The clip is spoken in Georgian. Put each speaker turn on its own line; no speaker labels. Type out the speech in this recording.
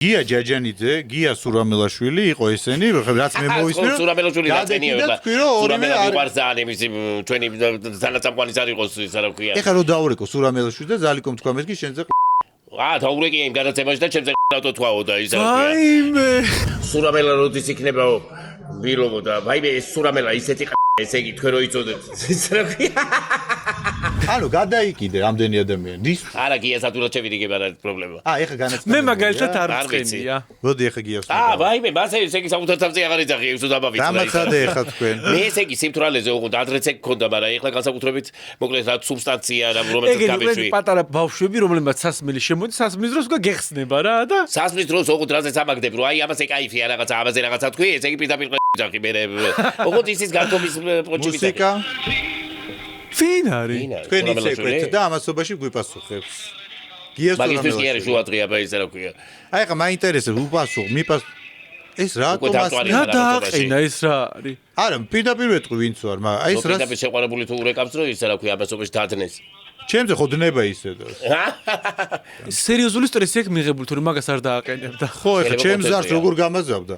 გია ჯაჯანიძე, გია სურამელაშვილი იყო ესენი, რაც მე მოვისმენო.
სურამელაშვილი რაცენიო.
ორივე
არის ზანემის ჩვენი თანაცამყვანის არ იყოს ისა რა ქვია.
ეხლა რო დაურეკო სურამელაშვილი და ზალიკომ თქვა მეთქი შენზე
დაურეკე იმ გადაცემაში და ჩემზე ავტო თქვაო და ისა რა ქვია.
ვაიმე.
სურამელა როდის იქნებაო? ბილობო და ვაიმე ეს სურამელა ისეთი ესე იგი თქვენ რო იწოდეთ. ისა რა ქვია.
ანუ გადაიკიდე რამდენი ადამიანი.
არა გია სათურად შევიდიგებ არა პრობლემა.
ეხლა განაცხადი.
მე მაგალითად არ ვწყენია.
მოდი ეხლა გიას.
ვაიმე მასე ესე იგი საკუთარ თავზე აღარ იძახი ის უდაბავით.
დამახადე ეხლა თქვენ.
მე ესე იგი სიმთვრალეზე უყურთ ადრეც ეგ გქონდა, მაგრამ ეხლა განსაკუთრებით მოკლედ რა სუბსტანცია რა რომელსაც გამიშვი.
ეგ პატარა ბავშვები რომლებმაც სასმელი შემოდის, სასმლის დროს გეხსნება რა და
სასმლის დროს უყურთ რაზეც ამაგდებ, რომ აი ამაზე кайფია რაღაცა, ამაზე რაღაცა თქვი, ესე იგი პირდაპირ იძახი მე. უყურთ ისის განთომის პროჭი
მუსიკა
ვინ არის?
თქვენ იცეკვეთ და ამასობაში გვიპასუხებს. გიას
მაგისტრის კი არის
სურამელაშვილი.
შუადღია ბაისა რა ქვია.
აი ხა მაინტერესებს უპასუხ მიპას ეს რატომ
უკვე დაწვარი.
რა დააყენა ეს რა არის?
არა პირდაპირ ვეთქვი ვინც ვარ მაგრამ აი ეს რა
პირდაპირ შეყვარებული თუ ურეკავს რომ ისა რა ქვია ამასობაში დადნეს.
ჩემზე ხო დნება ისე და
სერიოზული სტრესი აქვს მიღებული თუ მაგას არ დააყენებდა.
ხო ეხა ჩემს ზარს როგორ გამაზავდა